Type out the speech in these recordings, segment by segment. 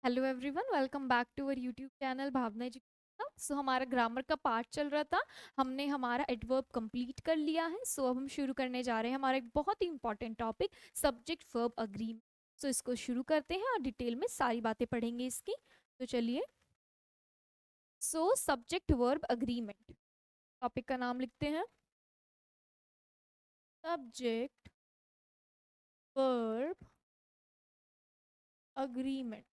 Hello everyone, welcome back to our YouTube channel Bhavna Education. So हमारा grammar का part चल रहा था। हमने हमारा एडवर्ब कंप्लीट कर लिया है। सो अब हम शुरू करने जा रहे हैं हमारा एक बहुत ही important topic, subject verb agreement. So इसको शुरू करते हैं और डिटेल में सारी बातें पढ़ेंगे इसकी। तो चलिए। So subject verb agreement, topic का नाम लिखते हैं सब्जेक्ट वर्ब अग्रीमेंट।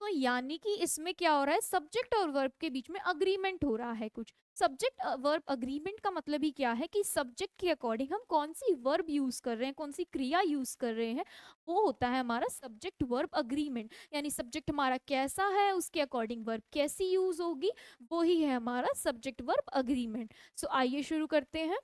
तो यानी कि इसमें क्या हो रहा है, सब्जेक्ट और वर्ब के बीच में अग्रीमेंट हो रहा है कुछ। सब्जेक्ट वर्ब अग्रीमेंट का मतलब ही क्या है कि सब्जेक्ट के अकॉर्डिंग हम कौन सी वर्ब यूज कर रहे हैं, कौन सी क्रिया यूज कर रहे हैं, वो होता है हमारा सब्जेक्ट वर्ब अग्रीमेंट। यानी सब्जेक्ट हमारा कैसा है उसके अकॉर्डिंग वर्ब कैसी यूज होगी, वो ही है हमारा सब्जेक्ट वर्ब अग्रीमेंट। सो आइए शुरू करते हैं।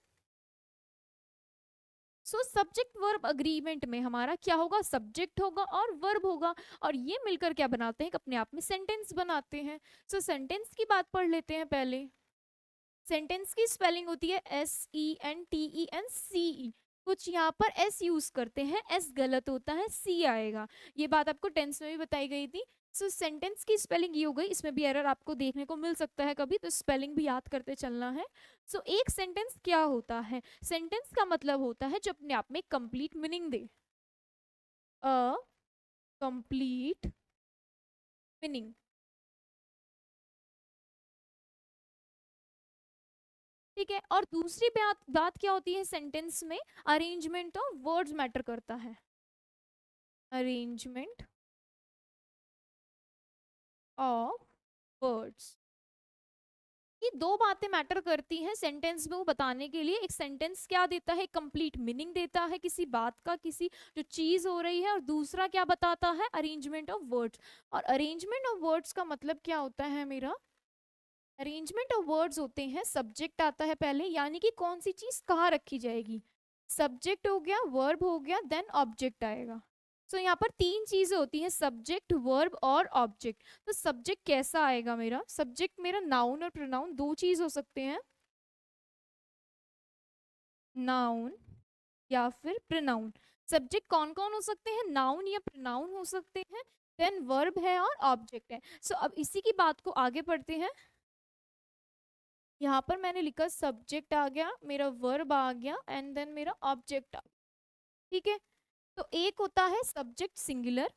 सो सब्जेक्ट वर्ब अग्रीमेंट में हमारा क्या होगा, सब्जेक्ट होगा और वर्ब होगा, और ये मिलकर क्या बनाते हैं, अपने आप में सेंटेंस बनाते हैं। सो सेंटेंस की बात पढ़ लेते हैं पहले। सेंटेंस की स्पेलिंग होती है SENTENCE। कुछ यहाँ पर एस यूज करते हैं, एस गलत होता है, सी आएगा। ये बात आपको टेंस में भी बताई गई थी। सो सेंटेंस की स्पेलिंग ये हो गई, इसमें भी एरर आपको देखने को मिल सकता है कभी, तो स्पेलिंग भी याद करते चलना है। सो एक सेंटेंस क्या होता है, सेंटेंस का मतलब होता है जो अपने आप में complete meaning they. A complete meaning. ठीक है, और दूसरी बात बात क्या होती है सेंटेंस में, अरेंजमेंट ऑफ वर्ड्स मैटर करता है। अरेंजमेंट ऑफ वर्ड्स, ये दो बातें मैटर करती हैं सेंटेंस में। वो बताने के लिए, एक सेंटेंस क्या देता है, कंप्लीट मीनिंग देता है किसी बात का, किसी जो चीज हो रही है, और दूसरा क्या बताता है, अरेंजमेंट ऑफ वर्ड्स। और अरेंजमेंट ऑफ वर्ड्स का मतलब क्या होता है मेरा, अरेंजमेंट ऑफ वर्ड्स होते हैं, सब्जेक्ट आता है पहले, यानी कि कौन सी चीज कहाँ रखी जाएगी। सब्जेक्ट हो गया, वर्ब हो गया, देन ऑब्जेक्ट आएगा। सो यहाँ पर तीन चीजें होती हैं, सब्जेक्ट वर्ब और ऑब्जेक्ट। तो सब्जेक्ट कैसा आएगा मेरा, सब्जेक्ट मेरा नाउन और प्रोनाउन दो चीज हो सकते हैं, नाउन या फिर प्रोनाउन। सब्जेक्ट कौन कौन हो सकते हैं, नाउन या प्रोनाउन हो सकते हैं, देन वर्ब है और ऑब्जेक्ट है। सो अब इसी की बात को आगे पढ़ते हैं। यहाँ पर मैंने लिखा सब्जेक्ट आ गया, मेरा वर्ब आ गया, एंड देन मेरा ऑब्जेक्ट आ गया। ठीक है, तो एक होता है सब्जेक्ट सिंगुलर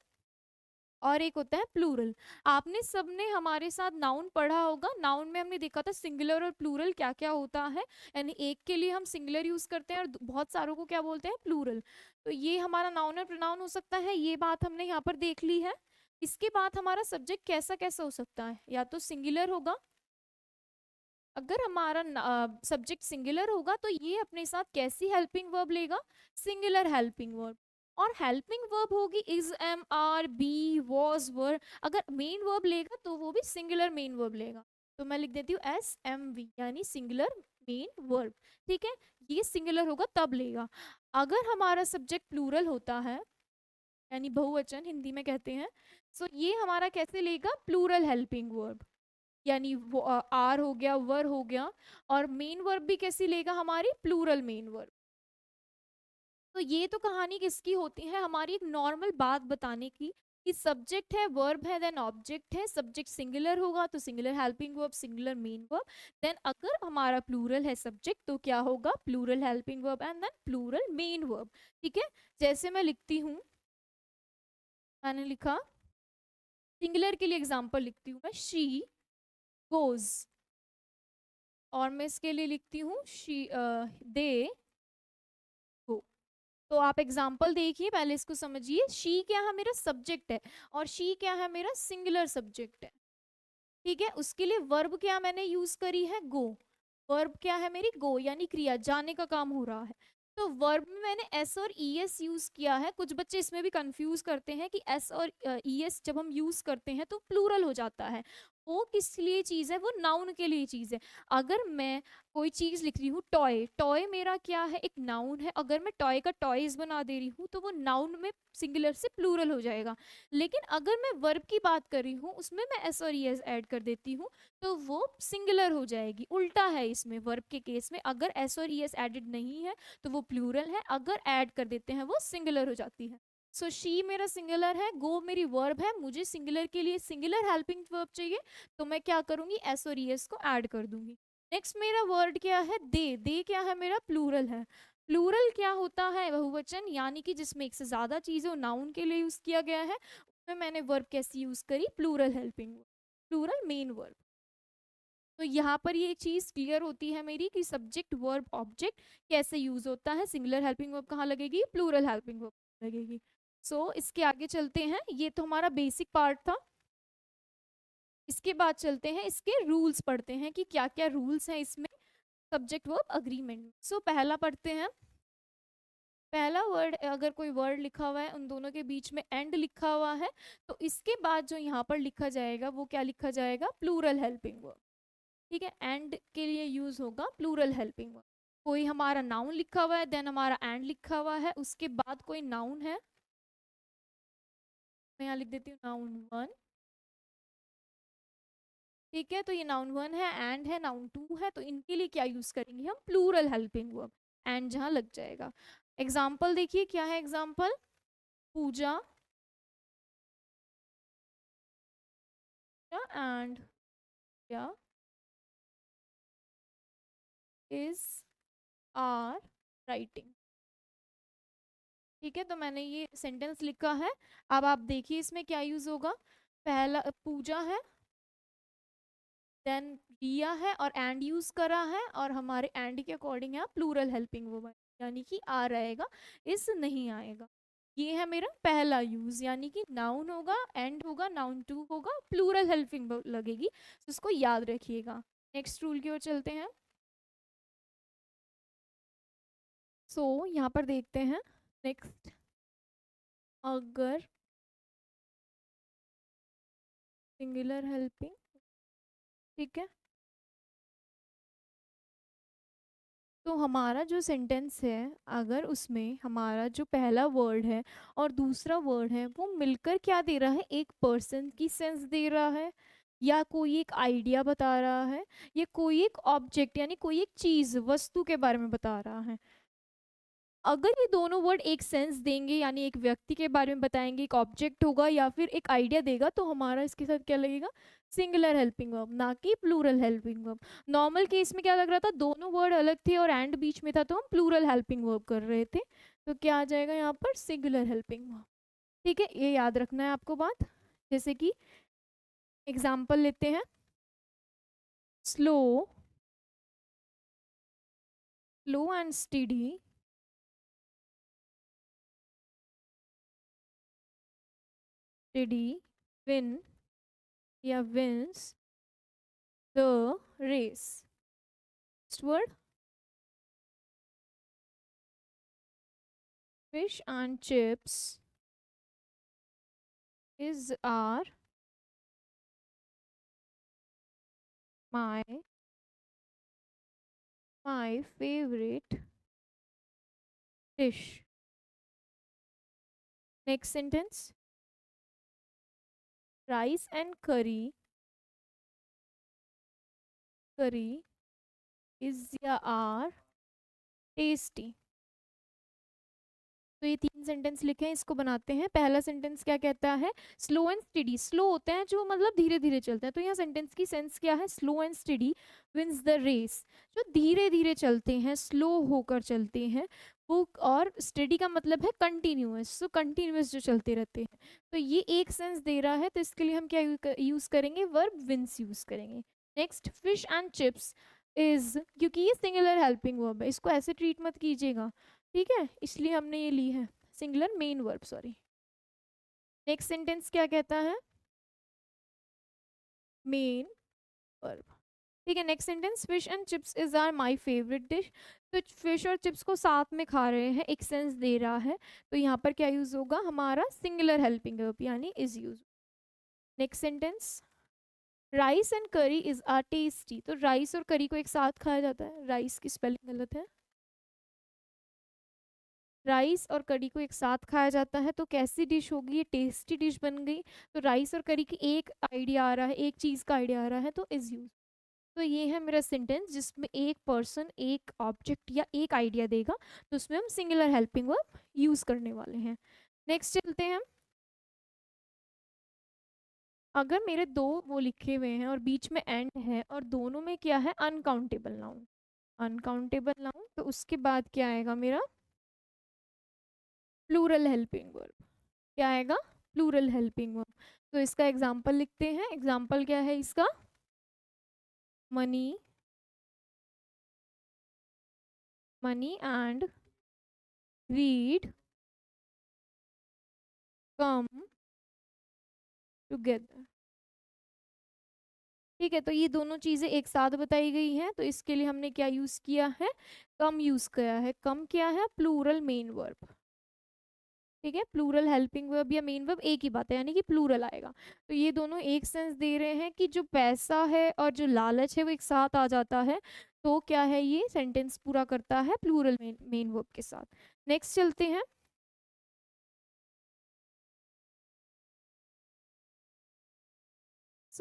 और एक होता है प्लूरल। आपने सबने हमारे साथ नाउन पढ़ा होगा, नाउन में हमने देखा था सिंगुलर और प्लूरल क्या क्या होता है। यानी एक के लिए हम सिंगुलर यूज करते हैं और बहुत सारों को क्या बोलते हैं, प्लूरल। तो ये हमारा नाउन और प्रोनाउन हो सकता है, ये बात हमने यहाँ पर देख ली है। इसके बाद हमारा सब्जेक्ट कैसा कैसा हो सकता है, या तो सिंगुलर होगा, अगर हमारा सब्जेक्ट सिंगुलर होगा तो ये अपने साथ कैसी हेल्पिंग वर्ब लेगा, सिंगुलर हेल्पिंग वर्ब। और हेल्पिंग वर्ब होगी is, am, are, be, was, were. अगर मेन वर्ब लेगा तो वो भी सिंगुलर मेन वर्ब लेगा। तो मैं लिख देती हूँ SMV, यानी सिंगुलर मेन वर्ब। ठीक है, ये सिंगुलर होगा तब लेगा। अगर हमारा सब्जेक्ट प्लूरल होता है, यानी बहुवचन हिंदी में कहते हैं, सो ये हमारा कैसे लेगा, प्लूरल हेल्पिंग वर्ब। यानी वो आर हो गया, वर हो गया, और मेन वर्ब भी कैसी लेगा, हमारी प्लूरल मेन वर्ब। तो ये तो कहानी किसकी होती है, हमारी एक नॉर्मल बात बताने की, कि सब्जेक्ट है, वर्ब है, देन ऑब्जेक्ट है। सब्जेक्ट सिंगुलर होगा तो singular helping verb, singular main verb. Then अगर हमारा प्लूरल है सब्जेक्ट तो क्या होगा, plural helping verb and then plural main verb. ठीक है, जैसे मैं लिखती हूँ, मैंने लिखा सिंगुलर के लिए एग्जांपल लिखती हूँ मैं, शी गोज। और मैं इसके लिए लिखती हूँ शी दे गो। तो आप एग्जाम्पल देखिए, पहले इसको समझिए। शी क्या है, मेरा सब्जेक्ट है, और शी क्या है, मेरा सिंगुलर सब्जेक्ट है। ठीक है, उसके लिए वर्ब क्या मैंने यूज करी है, गो। वर्ब क्या है मेरी, गो, यानी क्रिया, जाने का काम हो रहा है। तो वर्ब में मैंने एस और ई एस यूज किया है। कुछ बच्चे इसमें भी कंफ्यूज करते हैं कि एस और ई एस जब हम यूज करते हैं तो प्लूरल हो जाता है। वो किस लिए चीज़ है, वो नाउन के लिए चीज़ है। अगर मैं कोई चीज़ लिख रही हूँ टॉय, टॉय मेरा क्या है, एक नाउन है। अगर मैं टॉय का टॉयज बना दे रही हूँ तो वो नाउन में सिंगुलर से प्लूरल हो जाएगा। लेकिन अगर मैं वर्ब की बात कर रही हूँ उसमें मैं एस और ईएस ऐड कर देती हूँ तो वो सिंगुलर हो जाएगी। उल्टा है इसमें, वर्ब के केस में अगर एस और ईएस एडेड नहीं है तो वो प्लूरल है, अगर ऐड कर देते हैं वो सिंगुलर हो जाती है। सो शी मेरा सिंगुलर है, गो मेरी वर्ब है, मुझे सिंगुलर के लिए सिंगुलर हेल्पिंग वर्ब चाहिए तो मैं क्या करूंगी, एस और ईएस को ऐड कर दूंगी। नेक्स्ट मेरा वर्ड क्या है, दे, दे क्या है मेरा, प्लूरल है। प्लूरल क्या होता है, बहुवचन, यानी कि जिसमें एक से ज्यादा चीजें नाउन के लिए यूज किया गया है। उसमें मैंने वर्ब कैसी यूज करी, plural helping verb, plural main verb. तो यहाँ पर ये चीज क्लियर होती है मेरी कि सब्जेक्ट वर्ब ऑब्जेक्ट कैसे यूज होता है। सिंगुलर हेल्पिंग वर्ब कहाँ लगेगी, प्लूरल हेल्पिंग वर्ब लगेगी। सो इसके आगे चलते हैं, ये तो हमारा बेसिक पार्ट था। इसके बाद चलते हैं, इसके रूल्स पढ़ते हैं कि क्या क्या रूल्स हैं इसमें सब्जेक्ट वर्ब अग्रीमेंट। सो पहला पढ़ते हैं, पहला वर्ड, अगर कोई वर्ड लिखा हुआ है उन दोनों के बीच में एंड लिखा हुआ है तो इसके बाद जो यहाँ पर लिखा जाएगा वो क्या लिखा जाएगा, प्लूरल हेल्पिंग वर्ब। ठीक है, एंड के लिए यूज होगा प्लूरल हेल्पिंग वर्ब। कोई हमारा नाउन लिखा हुआ है देन हमारा एंड लिखा हुआ है, उसके बाद कोई नाउन है, मैं यहाँ लिख देती हूँ नाउन वन। ठीक है, तो ये नाउन वन है, एंड है, नाउन टू है, तो इनके लिए क्या यूज करेंगे हम, प्लूरल हेल्पिंग वर्ब, एंड जहाँ लग जाएगा। एग्जाम्पल देखिए क्या है, एग्जाम्पल, पूजा एंड या इज आर राइटिंग। ठीक है, तो मैंने ये सेंटेंस लिखा है। अब आप देखिए इसमें क्या यूज होगा, पहला पूजा है, देन दिया है और एंड यूज करा है, और हमारे एंड के अकॉर्डिंग यहाँ प्लूरल हेल्पिंग वर्ब यानी कि आ रहेगा, इस नहीं आएगा। ये है मेरा पहला यूज, यानी कि नाउन होगा, एंड होगा, नाउन टू होगा, प्लूरल हेल्पिंग वर्ब लगेगी, तो इसको याद रखिएगा। नेक्स्ट रूल की ओर चलते हैं। यहाँ पर देखते हैं नेक्स्ट, अगर सिंगुलर हेल्पिंग, ठीक है, तो हमारा जो सेंटेंस है अगर उसमें हमारा जो पहला वर्ड है और दूसरा वर्ड है वो मिलकर क्या दे रहा है, एक पर्सन की सेंस दे रहा है, या कोई एक आइडिया बता रहा है, या कोई एक ऑब्जेक्ट यानी कोई एक चीज वस्तु के बारे में बता रहा है। अगर ये दोनों वर्ड एक सेंस देंगे यानी एक व्यक्ति के बारे में बताएंगे, एक ऑब्जेक्ट होगा या फिर एक आइडिया देगा, तो हमारा इसके साथ क्या लगेगा, सिंगुलर हेल्पिंग वर्ब, ना कि plural helping verb. Normal case में क्या लग रहा था, दोनों वर्ड अलग थे और एंड बीच में था तो हम प्लूरल हेल्पिंग वर्ब कर रहे थे, तो क्या आ जाएगा यहाँ पर, सिंगुलर हेल्पिंग वर्ब। ठीक है, ये याद रखना है आपको बात। जैसे कि एग्जाम्पल लेते हैं, slow, slow and steady, steady win या wins the race. Word, fish and chips is are my my favorite dish. Next sentence, rice and curry is या are tasty। तो ये तीन सेंटेंस लिखे हैं, इसको बनाते हैं। पहला सेंटेंस क्या कहता है, स्लो एंड स्टडी, स्लो होते हैं जो मतलब धीरे धीरे चलते हैं, तो यहाँ सेंटेंस की सेंस क्या है, slow and steady wins the race, जो धीरे धीरे चलते हैं, स्लो होकर चलते हैं वो, और स्टडी का मतलब है कंटिन्यूअस, सो कंटिन्यूअस जो चलते रहते हैं, तो ये एक सेंस दे रहा है, तो इसके लिए हम क्या यूज करेंगे, वर्ब विंस यूज करेंगे। Next, fish and chips is, क्योंकि ये सिंगुलर हेल्पिंग वर्ब है, इसको ऐसे ट्रीट मत कीजिएगा, ठीक है, इसलिए हमने ये ली है singular main verb, sorry. Next sentence क्या कहता है, मेन वर्ब। ठीक है, next sentence, fish and chips is are my favourite dish, तो फिश और चिप्स को साथ में खा रहे हैं, एक सेंस दे रहा है, तो यहाँ पर क्या यूज होगा, हमारा सिंगुलर हेल्पिंग वर्ब यानी is use. Next sentence, rice and करी इज आर टेस्टी, तो राइस और करी को एक साथ खाया जाता है, राइस की स्पेलिंग गलत है, राइस और करी को एक साथ खाया जाता है, तो कैसी डिश होगी, ये टेस्टी डिश बन गई। तो राइस और करी की एक आइडिया आ रहा है, एक चीज़ का आइडिया आ रहा है, तो इज यूज। तो ये है मेरा सेंटेंस जिसमें एक पर्सन एक ऑब्जेक्ट या एक आइडिया देगा, तो उसमें हम सिंगुलर हेल्पिंग वर्ब यूज करने वाले हैं। नेक्स्ट चलते हैं। अगर मेरे दो वो लिखे हुए हैं और बीच में एंड है और दोनों में क्या है, अनकाउंटेबल नाउन, अनकाउंटेबल नाउन, तो उसके बाद क्या आएगा मेरा, प्लूरल हेल्पिंग वर्ब। क्या आएगा, प्लूरल हेल्पिंग वर्ब। तो इसका एग्जाम्पल लिखते हैं, एग्जाम्पल क्या है इसका, money, money and read come together. ठीक है, तो ये दोनों चीजें एक साथ बताई गई हैं, तो इसके लिए हमने क्या यूज किया है, कम यूज किया है। कम क्या है, प्लूरल मेन वर्ब। ठीक है, प्लूरल हेल्पिंग वर्ब या मेन वर्ब एक ही बात है, यानी कि प्लूरल आएगा। तो ये दोनों एक सेंस दे रहे हैं कि जो पैसा है और जो लालच है वो एक साथ आ जाता है, तो क्या है, ये सेंटेंस पूरा करता है प्लूरल मेन वर्ब के साथ। नेक्स्ट चलते हैं।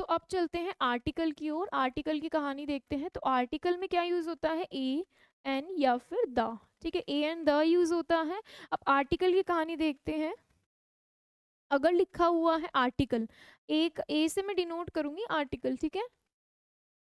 अब चलते हैं आर्टिकल की ओर, आर्टिकल की कहानी देखते हैं। तो आर्टिकल में क्या यूज होता है, ए, एन या फिर द। ठीक है, ए एन द यूज होता है। अब आर्टिकल की कहानी देखते हैं। अगर लिखा हुआ है आर्टिकल, एक ए से मैं डिनोट करूंगी आर्टिकल, ठीक है।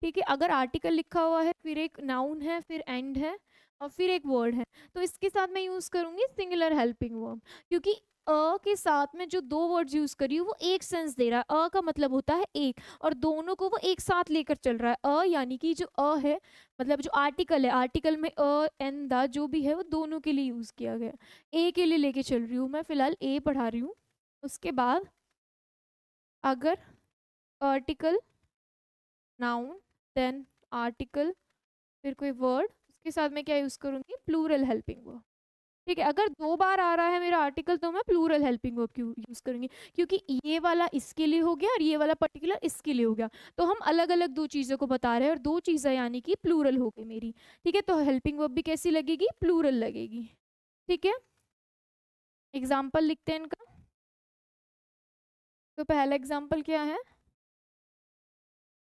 ठीक है, अगर आर्टिकल लिखा हुआ है, फिर एक नाउन है, फिर एंड है, और फिर एक वर्ड है, तो इसके साथ मैं यूज करूंगी सिंगुलर हेल्पिंग वर्ब, क्योंकि अ के साथ में जो दो वर्ड्स यूज करी हूँ वो एक सेंस दे रहा है, अ का मतलब होता है एक, और दोनों को वो एक साथ लेकर चल रहा है। यानी कि जो है, मतलब जो आर्टिकल है, आर्टिकल में एन द जो भी है वो दोनों के लिए यूज किया गया। ए के लिए लेके चल रही हूँ मैं, फिलहाल ए पढ़ा रही हूँ। उसके बाद अगर आर्टिकल, नाउन, देन आर्टिकल, फिर कोई वर्ड, उसके साथ मैं क्या यूज करूंगी, प्लूरल हेल्पिंग वर्ब। ठीक है, अगर दो बार आ रहा है मेरा आर्टिकल, तो मैं प्लूरल हेल्पिंग वर्ब क्यों यूज करूंगी, क्योंकि ये वाला इसके लिए हो गया और ये वाला पर्टिकुलर इसके लिए हो गया, तो हम अलग अलग दो चीजों को बता रहे हैं, और दो चीजें यानी कि प्लूरल हो गई मेरी। ठीक है, तो हेल्पिंग वर्ब भी कैसी लगेगी, प्लूरल लगेगी। ठीक है, एग्जाम्पल लिखते हैं इनका। तो पहला एग्जाम्पल क्या है,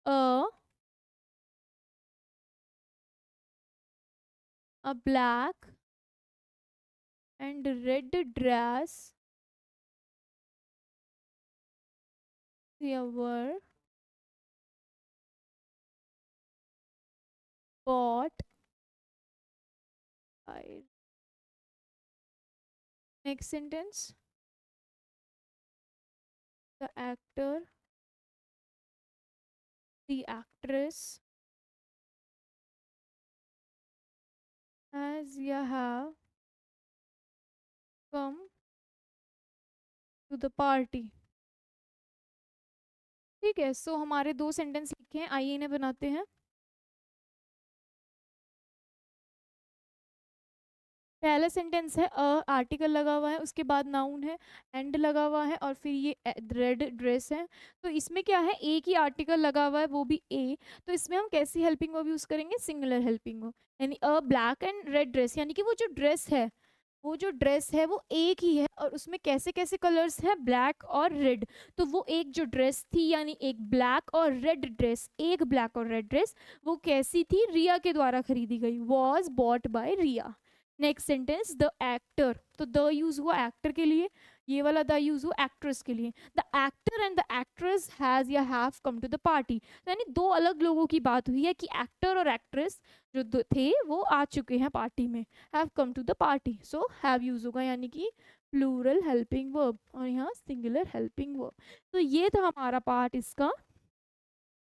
अ black and red dress were bought by, next sentence, the actor, the actress, as you have come to the party। ठीक है, सो हमारे दो सेंटेंस लिखे हैं, आइए इन्हें बनाते हैं। पहला सेंटेंस है, आर्टिकल लगा हुआ है, उसके बाद नाउन है, एंड लगा हुआ है, और फिर ये रेड ड्रेस है। तो इसमें क्या है, एक ही आर्टिकल लगा हुआ है, वो भी ए, तो इसमें हम कैसी हेल्पिंग वर्ब यूज करेंगे, सिंगुलर हेल्पिंग वर्ब, यानी अ ब्लैक एंड रेड ड्रेस, यानी कि वो जो ड्रेस है, वो जो ड्रेस है वो एक ही है, और उसमें कैसे कैसे कलर्स हैं, ब्लैक और रेड। तो वो एक जो ड्रेस थी, यानी एक ब्लैक और रेड ड्रेस, एक ब्लैक और रेड ड्रेस, वो कैसी थी, रिया के द्वारा खरीदी गई, was bought by Riya. Next sentence, the actor, तो द यूज हुआ एक्टर के लिए, ये वाला द यूज हुआ एक्ट्रेस के लिए। The actor and the actress has या have come to the party, यानी दो अलग लोगों की बात हुई है कि एक्टर और एक्ट्रेस जो थे वो आ चुके हैं पार्टी में, have come to the party, so have use होगा, यानी कि प्लूरल हेल्पिंग वर्ब, और यहाँ सिंगुलर हेल्पिंग वर्ब। तो ये था हमारा पार्ट इसका।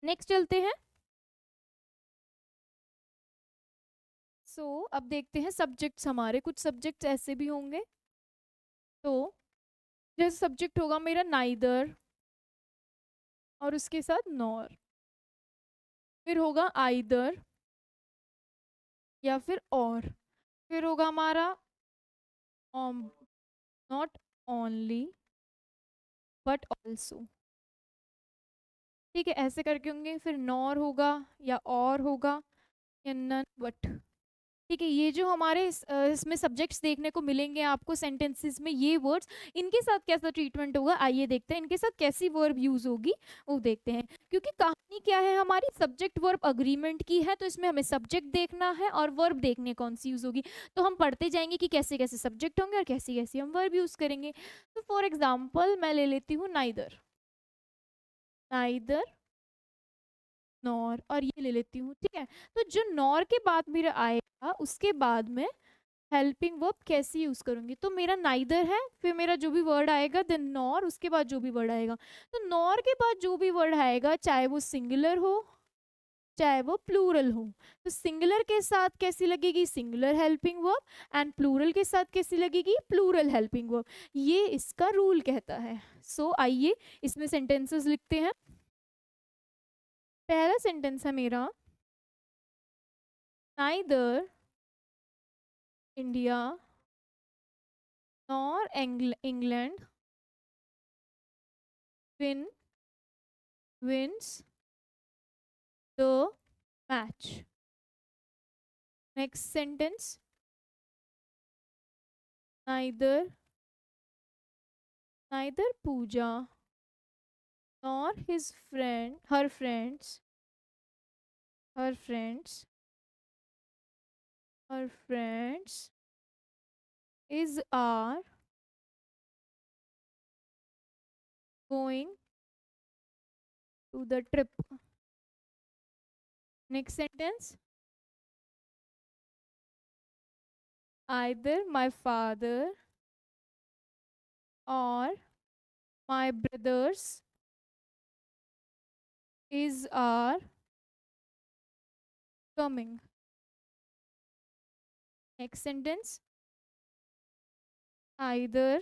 नेक्स्ट चलते हैं। अब देखते हैं सब्जेक्ट्स, हमारे कुछ सब्जेक्ट्स ऐसे भी होंगे। तो जैसे सब्जेक्ट होगा मेरा नाइदर, और उसके साथ नॉर, फिर होगा आइदर या फिर और, फिर होगा हमारा नॉट ओनली बट ऑल्सो। ठीक है, ऐसे करके होंगे। फिर नॉर होगा या और होगा या नन बट। ठीक है, ये जो हमारे इसमें सब्जेक्ट्स देखने को मिलेंगे आपको सेंटेंसेस में, ये वर्ड्स, इनके साथ कैसा ट्रीटमेंट होगा आइए देखते हैं। इनके साथ कैसी वर्ब यूज होगी वो देखते हैं। क्योंकि कहानी क्या है हमारी, सब्जेक्ट वर्ब अग्रीमेंट की है, तो इसमें हमें सब्जेक्ट देखना है और वर्ब देखने कौन सी यूज होगी। तो हम पढ़ते जाएंगे कि कैसे कैसे सब्जेक्ट होंगे और कैसी कैसी हम वर्ब यूज करेंगे। तो फॉर एग्जाम्पल मैं ले लेती हूँ नाइदर, नाइदर नॉर, और ये ले लेती हूँ। ठीक है, तो जो नॉर के बाद मेरा आएगा उसके बाद में हेल्पिंग वर्ब कैसे यूज करूंगी, तो मेरा नाइदर है, फिर मेरा जो भी वर्ड आएगा देन नॉर, उसके बाद जो भी वर्ड आएगा। तो नॉर के बाद जो भी वर्ड आएगा चाहे वो सिंगुलर हो चाहे वो प्लूरल हो, तो सिंगुलर के साथ कैसी लगेगी singular helping verb and plural के साथ कैसी लगेगी प्लूरल हेल्पिंग वर्ब। ये इसका रूल कहता है। सो आइए इसमें सेंटेंसेस लिखते हैं। पहला सेंटेंस है मेरा, neither India nor England wins the match. Next sentence, neither Pooja nor her friends is are going to the trip. Next sentence, either my father or my brothers are coming. Next sentence, either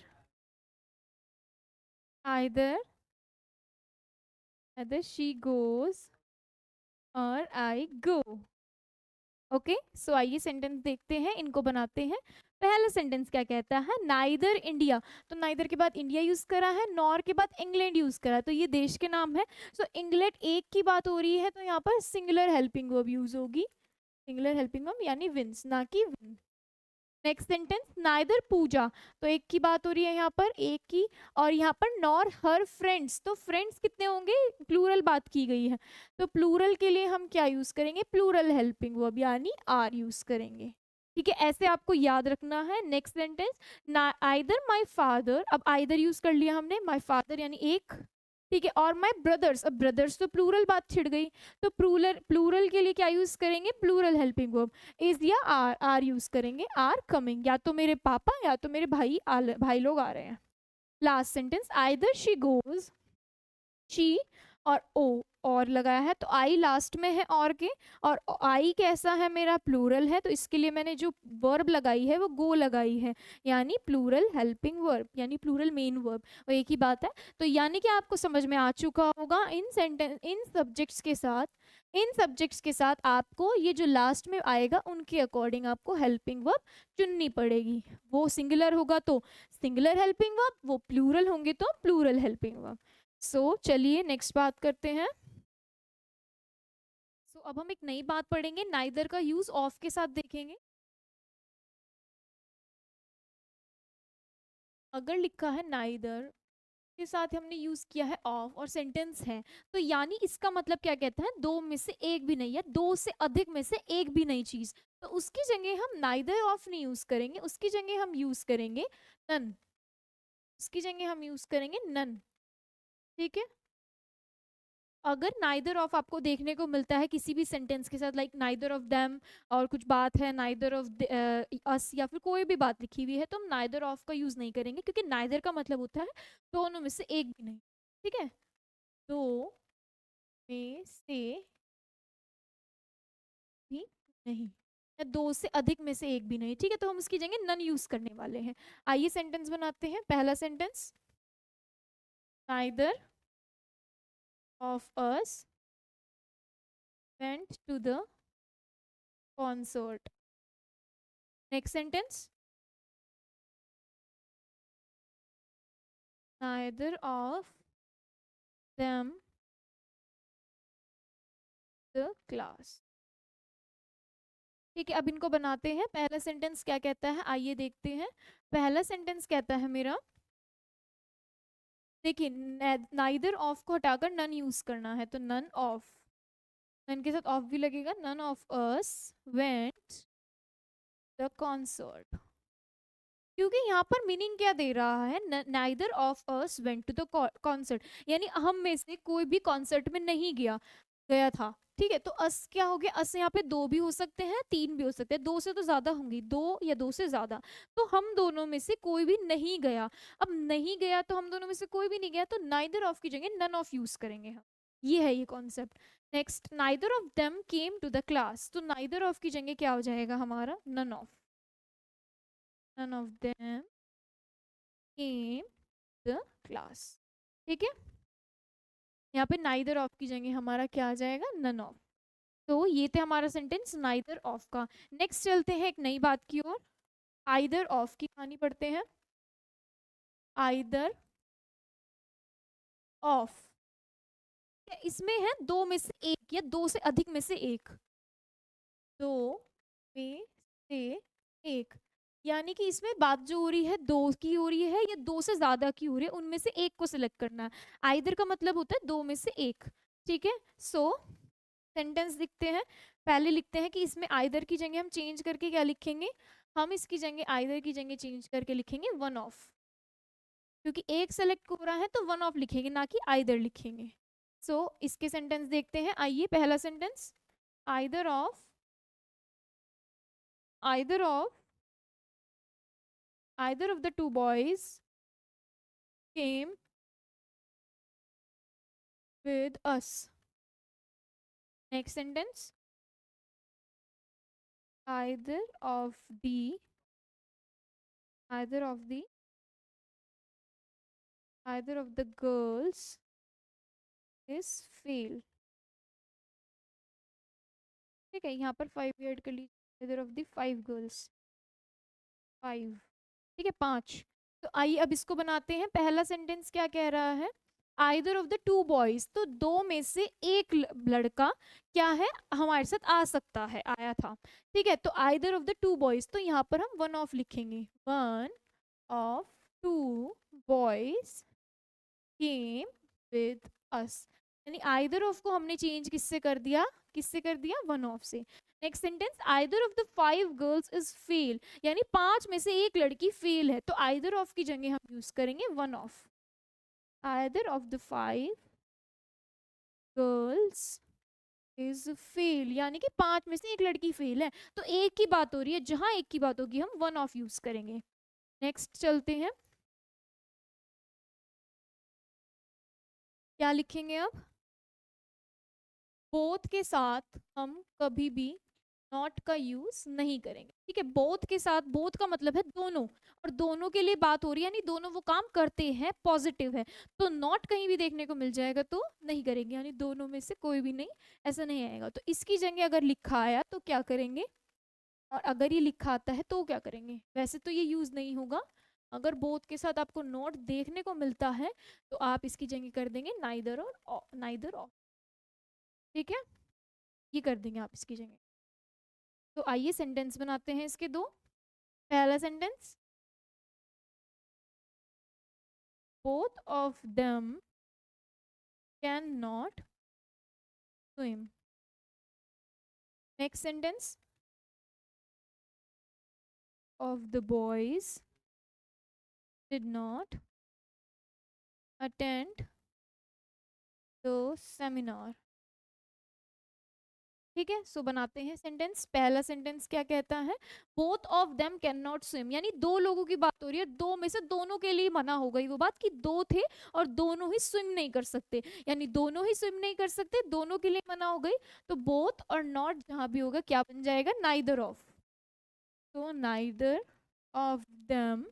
either she goes और आई गो। Okay, सो आइए sentence देखते हैं, इनको बनाते हैं। पहला sentence क्या कहता है, नाइदर इंडिया, तो नाइदर के बाद इंडिया यूज करा है, नॉर के बाद इंग्लैंड यूज करा है, तो ये देश के नाम है। सो इंग्लैंड एक की बात हो रही है, तो यहाँ पर सिंगुलर हेल्पिंग वर्ब यूज होगी, सिंगुलर हेल्पिंग वर्ब यानी विंस, ना कि विन। नेक्स्ट सेंटेंस, नाइदर पूजा, तो एक की बात हो रही है यहाँ पर, एक की, और यहाँ पर नॉर हर फ्रेंड्स, तो फ्रेंड्स कितने होंगे, प्लूरल बात की गई है, तो प्लूरल के लिए हम क्या यूज करेंगे प्लूरल हेल्पिंग वर्ब यानी आर यूज करेंगे। ठीक है, ऐसे आपको याद रखना है। Next sentence, either my father, अब आइदर यूज कर लिया हमने, माय फादर यानी एक, ठीक है, और माय ब्रदर्स, अब ब्रदर्स तो प्लूरल बात छिड़ गई, तो प्लूरल प्लूरल के लिए क्या यूज करेंगे प्लूरल हेल्पिंग वर्ब, इज या आर यूज करेंगे, आर कमिंग, या तो मेरे पापा या तो मेरे भाई लोग आ रहे हैं। Last sentence, either she goes, she और ओ और लगाया है, तो आई लास्ट में है और के, और आई कैसा है मेरा प्लूरल है, तो इसके लिए मैंने जो वर्ब लगाई है वो गो लगाई है, यानी प्लूरल हेल्पिंग वर्ब यानी प्लूरल मेन वर्ब, वो एक ही बात है। तो यानी कि आपको समझ में आ चुका होगा इन सब्जेक्ट्स के साथ आपको ये जो लास्ट में आएगा उनके अकॉर्डिंग आपको हेल्पिंग वर्ब चुननी पड़ेगी। वो सिंगुलर होगा तो सिंगुलर हेल्पिंग वर्ब, वो प्लूरल होंगे तो प्लूरल हेल्पिंग वर्ब। चलिए नेक्स्ट बात करते हैं। अब हम एक नई बात पढ़ेंगे, नाइदर का यूज ऑफ के साथ देखेंगे। अगर लिखा है नाइदर के साथ हमने यूज किया है ऑफ और सेंटेंस है, तो यानी इसका मतलब क्या कहता है, दो में से एक भी नहीं, या दो से अधिक में से एक भी नई चीज, तो उसकी जगह हम नाइदर ऑफ नहीं यूज करेंगे, उसकी जगह हम यूज करेंगे नन, उसकी जगह हम यूज करेंगे नन। ठीक है, अगर नाइदर ऑफ आपको देखने को मिलता है किसी भी सेंटेंस के साथ, लाइक नाइदर ऑफ देम, और कुछ बात है नाइदर ऑफ अस, या फिर कोई भी बात लिखी हुई है, तो हम नाइदर ऑफ का यूज नहीं करेंगे, क्योंकि नाइदर का मतलब होता है दोनों में से एक भी नहीं। ठीक है, दो में से भी नहीं, या दो से अधिक में से एक भी नहीं। ठीक है, तो हम उसकी जगह नन यूज करने वाले हैं। आइए सेंटेंस बनाते हैं। पहला sentence, neither of us went to the concert. Next sentence, neither of them the class. ठीक है, अब इनको बनाते हैं। पहला सेंटेंस क्या कहता है, आइए देखते हैं। पहला सेंटेंस कहता है मेरा, देखिए नाइदर ऑफ को हटाकर नन यूज करना है, तो नन ऑफ, नन के साथ ऑफ भी लगेगा, none of us went the concert. क्योंकि यहाँ पर मीनिंग क्या दे रहा है, neither of us went to the concert, यानी हम में से कोई भी कॉन्सर्ट में नहीं गया था। ठीक है, तो अस क्या हो गया, अस यहाँ पे दो भी हो सकते हैं, तीन भी हो सकते हैं, दो से तो ज्यादा होंगी, दो या दो से ज्यादा। तो हम दोनों में से कोई भी नहीं गया। अब नहीं गया तो हम दोनों में से कोई भी नहीं गया, तो नाइदर ऑफ की जगह नन ऑफ यूज करेंगे हम। ये है ये concept. Next, neither of them came to the class, तो नाइदर ऑफ की जगह क्या हो जाएगा हमारा, none of. None of them came the class. ठीक है, यहाँ पे नाइदर ऑफ की जगह हमारा क्या आ जाएगा, नन ऑफ। तो ये थे हमारा सेंटेंस नाइदर ऑफ का। नेक्स्ट चलते हैं एक नई बात की ओर, आइदर ऑफ की कहानी पढ़ते हैं। आइदर ऑफ, इसमें है दो में से एक या दो से अधिक में से एक, दो में से एक, यानी कि इसमें बात जो हो रही है दो की हो रही है या दो से ज्यादा की हो रही है, उनमें से एक को सिलेक्ट करना है। आइदर का मतलब होता है दो में से एक। ठीक है, सो सेंटेंस लिखते हैं। पहले लिखते हैं कि इसमें आइदर की जगह हम चेंज करके क्या लिखेंगे, हम इसकी जगह आइदर की जगह चेंज करके लिखेंगे वन ऑफ, क्योंकि एक सेलेक्ट हो रहा है तो वन ऑफ लिखेंगे ना कि आइदर लिखेंगे। सो इसके सेंटेंस देखते हैं, आइए। पहला sentence, either of, either of, either of the two boys came with us. Next sentence, either of the, either of the, either of the girls is fail। ठीक है, यहाँ पर 5 ऐड कर लीजिए, either of the 5 girls, 5। ठीक है, 5। तो आइए अब इसको बनाते हैं। पहला सेंटेंस क्या कह रहा है, either of the two boys, तो दो में से एक लड़का क्या है, हमारे साथ आ सकता है, आया था। ठीक है, तो either of the two boys, तो यहाँ पर हम वन ऑफ लिखेंगे, one of two boys came with us, यानी आइदर ऑफ को हमने चेंज किससे कर दिया, किससे कर दिया, वन ऑफ से। Next sentence, either of the 5 girls is fail, यानी 5 में से एक लड़की फेल है, तो आइदर ऑफ की जगह हम यूज करेंगे one of. Either of the 5 girls is fail, यानी कि 5 में से एक लड़की फेल है, तो एक की बात हो रही है, जहां एक की बात होगी हम वन ऑफ यूज करेंगे। नेक्स्ट चलते हैं, क्या लिखेंगे अब, बोथ के साथ हम कभी भी नॉट का यूज नहीं करेंगे। ठीक है, बोथ के साथ, बोथ का मतलब है दोनों, और दोनों के लिए बात हो रही है, यानी दोनों वो काम करते हैं, पॉजिटिव है, तो नॉट कहीं भी देखने को मिल जाएगा तो नहीं करेंगे, यानी दोनों में से कोई भी नहीं, ऐसा नहीं आएगा। तो इसकी जगह अगर लिखा आया तो क्या करेंगे, और अगर ये लिखा आता है तो क्या करेंगे, वैसे तो ये यूज नहीं होगा। अगर बोथ के साथ आपको नॉट देखने को मिलता है तो आप इसकी जगह कर देंगे नाइदर और नाइदर ऑफ। ठीक है, ये कर देंगे आप इसकी जगह। तो आइए सेंटेंस बनाते हैं इसके दो। पहला sentence, both of them can not swim. Next sentence, of the boys did not attend the seminar. ठीक है, सो बनाते हैं सेंटेंस। पहला सेंटेंस क्या कहता है, both of them can not swim, यानी दो लोगों की बात हो रही है, दो में से दोनों के लिए मना हो गई वो बात कि दो थे और दोनों ही स्विम नहीं कर सकते, यानी दोनों ही स्विम नहीं कर सकते, दोनों के लिए मना हो गई। तो बोथ और नॉट जहां भी होगा क्या बन जाएगा, नाइदर ऑफ। तो neither of them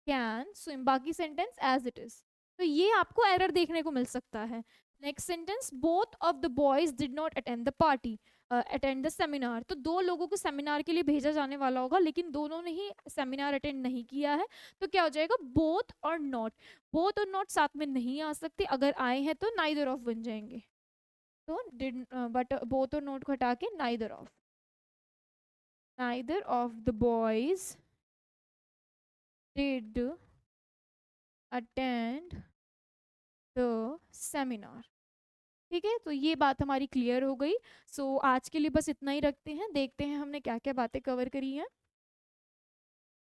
can swim, बाकी सेंटेंस एज इट इज। तो ये आपको एरर देखने को मिल सकता है। Next sentence, both of the boys did not attend the party, attend the seminar, तो दो लोगों को सेमिनार के लिए भेजा जाने वाला होगा लेकिन दोनों ने ही सेमिनार अटेंड नहीं किया है, तो क्या हो जाएगा, बोथ और नॉट। बोथ और नॉट साथ में नहीं आ सकते, अगर आए हैं तो नाइदर ऑफ बन जाएंगे। तो डिड बट बोथ और नोट को हटा के neither of the boys did attend the seminar. ठीक है, तो ये बात हमारी क्लियर हो गई। सो आज के लिए बस इतना ही रखते हैं, देखते हैं हमने क्या क्या बातें कवर करी हैं।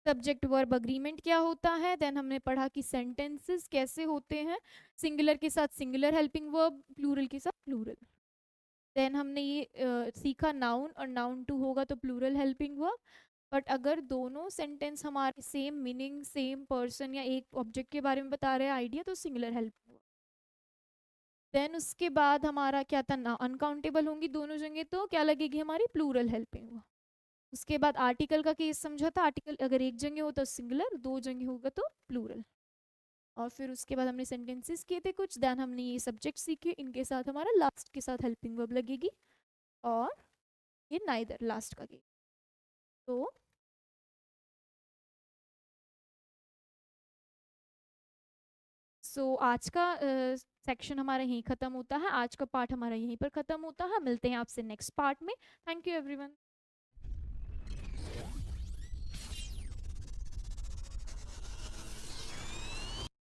सब्जेक्ट वर्ब अग्रीमेंट क्या होता है, देन हमने पढ़ा कि सेंटेंसेस कैसे होते हैं, सिंगुलर के साथ सिंगुलर हेल्पिंग वर्ब, प्लूरल के साथ प्लूरल। देन हमने ये सीखा नाउन और नाउन टू होगा तो प्लूरल हेल्पिंग वर्ब, बट अगर दोनों सेंटेंस हमारे सेम मीनिंग, सेम पर्सन या एक ऑब्जेक्ट के बारे में बता रहे हैं आइडिया, तो सिंगुलर हेल्पिंग वर्ब। देन उसके बाद हमारा क्या था, ना अनकाउंटेबल होंगी दोनों जगह तो क्या लगेगी हमारी, प्लूरल हेल्पिंग वर्ब। उसके बाद आर्टिकल का केस समझा था, आर्टिकल अगर एक जगह हो तो सिंगुलर, दो जगह होगा तो प्लूरल। और फिर उसके बाद हमने सेंटेंसेस किए थे कुछ, देन हमने ये सब्जेक्ट सीखे, इनके साथ हमारा लास्ट के साथ हेल्पिंग वर्ब लगेगी, और ये नाइदर लास्ट का केस। तो आज का सेक्शन हमारा यहीं ख़त्म होता है, आज का पार्ट हमारा यहीं पर ख़त्म होता है। मिलते हैं आपसे नेक्स्ट पार्ट में। Thank you everyone.